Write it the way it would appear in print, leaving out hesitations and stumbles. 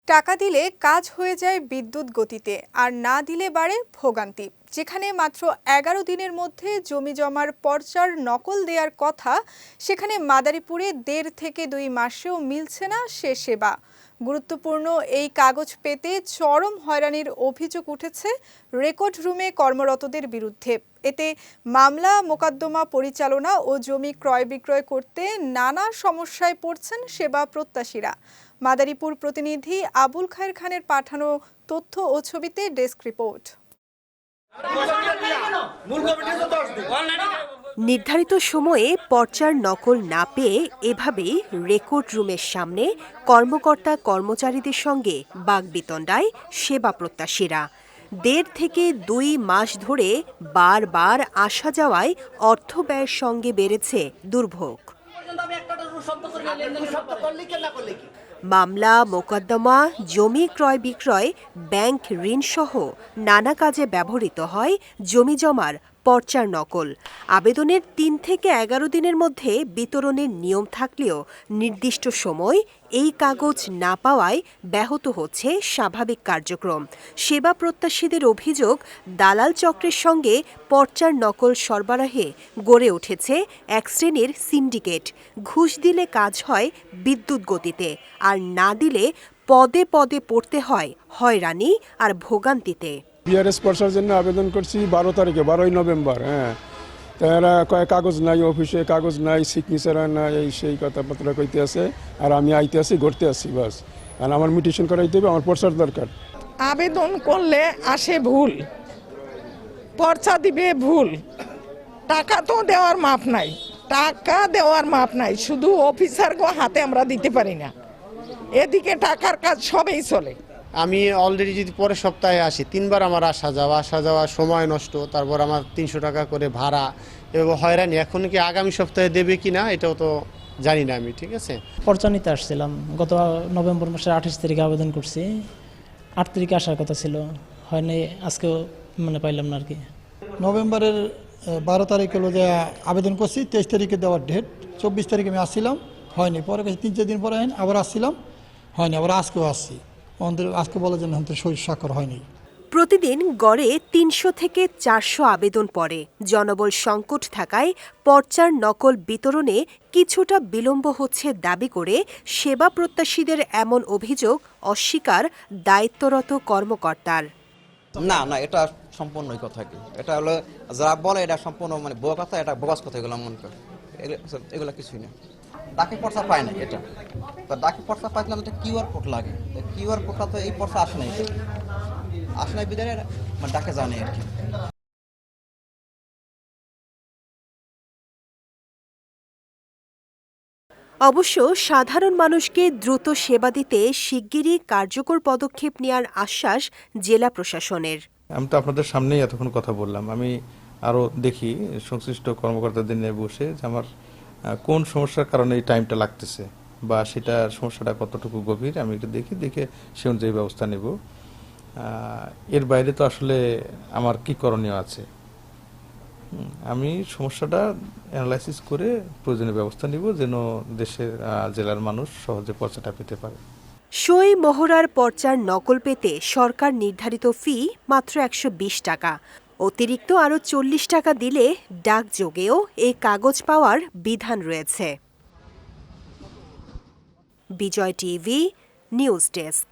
টাকা দিলে কাজ হয়ে যায় বিদ্যুৎ গতিতে, আর না দিলে বাড়ে ভোগান্তি। যেখানে মাত্র 11 দিনের মধ্যে জমি জমার পর্চার নকল দেওয়ার কথা, সেখানে মাদারীপুরে 1.5 থেকে 2 মাসেও মিলছে না সে সেবা। গুরুত্বপূর্ণ এই কাগজ পেতে চরম হয়রানির অভিযোগ উঠেছে রেকর্ড রুমে কর্মরতদের বিরুদ্ধে। এতে মামলা মোকদ্দমা পরিচালনা ও জমি ক্রয় বিক্রয় করতে নানা সমস্যায় পড়ছেন সেবা প্রত্যাশীরা। মাদারীপুর প্রতিনিধি আবুল খায়ের খানের পাঠানো তথ্য ও ছবিতে ডেস্ক রিপোর্ট। নির্ধারিত সময়ে পর্চার নকল না পেয়ে এভাবেই রেকর্ড রুমের সামনে কর্মকর্তা কর্মচারীদের সঙ্গে বাগবিতণ্ডায় সেবা প্রত্যাশীরা। 1.5 থেকে 2 মাস ধরে বারবার আসা যাওয়ায় অর্থ ব্যয়ের সঙ্গে বেড়েছে দুর্ভোগ। মামলা মোকদ্দমা, জমি ক্রয় বিক্রয়, ব্যাংক ঋণসহ নানা কাজে ব্যবহৃত হয় জমি জমার পর্চার নকল। আবেদনের 3 থেকে 11 দিনের মধ্যে বিতরণের নিয়ম থাকলেও নির্দিষ্ট সময় এই কাগজ না পাওয়ায় ব্যাহত হচ্ছে স্বাভাবিক কার্যক্রম। সেবা প্রত্যাশীদের অভিযোগ, দালাল চক্রের সঙ্গে পর্চার নকল সরবরাহে গড়ে উঠেছে এক শ্রেণীর সিন্ডিকেট। ঘুষ দিলে কাজ হয় বিদ্যুৎ গতিতে, আর না দিলে পদে পদে পড়তে হয় হয়রানি আর ভোগান্তিতে। বিআরএস পর্চার জন্য আবেদন করছি 12 তারিখে, 12 নভেম্বর। তারা কাগজ নাই, অফিসে কাগজ নাই, সিগনেচার নাই, এই সেই কথাবার্তা কইতে আছে। আর আমি আইতে আছি, ঘুরতে আসি বাস। আর আমার মিউটেশন করাইতে হবে, আমার পর্চার দরকার। আবেদন করলে আসে ভুল, পর্চা দিবে ভুল, টাকা তো দেওয়ার মাপ নাই, টাকা দেওয়ার মাপ নাই, শুধু অফিসার হাতে আমরা দিতে পারি না। এদিকে টাকার কাজ সবই চলে। আমি অলরেডি যদি পরের সপ্তাহে আসি, 3 বার আমার আসা যাওয়া সময় নষ্ট, তারপর আমার 300 টাকা করে ভাড়া এবং হয়রানি। এখন কি আগামী সপ্তাহে দেবে কিনা এটাও তো জানি না আমি। ঠিক আছে, পর্চা নিতে আসছিলাম গত নভেম্বর মাসের 28 তারিখে আবেদন করছি। 8 তারিখে আসার কথা ছিল, হয়নি। আজকেও পাইলাম না আর কি। নভেম্বরের 12 তারিখ হলো যে আবেদন করছি, 23 তারিখে দেওয়ার ডেট। 24 তারিখে আমি আসছিলাম, হয়নি। পরে 3-4 দিন পরে আবার আসছিলাম, হয়নি। আবার আজকেও আসছি, আজকে বলার জন্য স্বাক্ষর হয়নি। প্রতিদিন গড়ে 300 থেকে 400 আবেদন পড়ে। জনবল সংকট থাকায় পর্চার নকল বিতরণে কিছুটা বিলম্ব হচ্ছে দাবি করে সেবা প্রত্যাশীদের এমন অভিযোগ অস্বীকার দায়িত্বরত কর্মকর্তার। না, এটা সম্পূর্ণই কথা কি, এটা হলো যারা বলে এটা সম্পূর্ণ বোকা কথা, এটা বোগাস কথা। এগুলো মনে করে এগুলো কিছুই না। ডাকে পর্চা পায় না, এটা তো ডাকে পর্চা পাইছিলাম, এটা কিউআর কোড লাগে। কিউআর কোডটা তো এই পর্চা আসে নাই বিদায় ডাকে জানে আর কি। অবশ্য সাধারণ মানুষকে দ্রুত সেবা দিতে শিগগিরই কার্যকর পদক্ষেপ নেওয়ার আশ্বাস জেলা প্রশাসনের। আমি তো আপনাদের সামনেই এতক্ষণ কথা বললাম। আমি আরও দেখি সংশ্লিষ্ট কর্মকর্তাদের নিয়ে বসে যে আমার কোন সমস্যার কারণে এই টাইমটা লাগতেছে, বা সেটার সমস্যাটা কতটুকু গভীর, আমি এটা দেখে সে অনুযায়ী ব্যবস্থা নেব। এর বাইরে তো আসলে আমার কি করণীয় আছে, আমি সমস্যাটা অ্যানালাইসিস করে প্রয়োজনীয় ব্যবস্থা নিব, যেন দেশের জেলার মানুষ সহজে পর্চাটা পেতে পারে। সই মোহরার পর্চার নকল পেতে সরকার নির্ধারিত ফি মাত্র 120 টাকা। অতিরিক্ত আরও 40 টাকা দিলে ডাকযোগেও এই কাগজ পাওয়ার বিধান রয়েছে। বিজয় টিভি নিউজ ডেস্ক।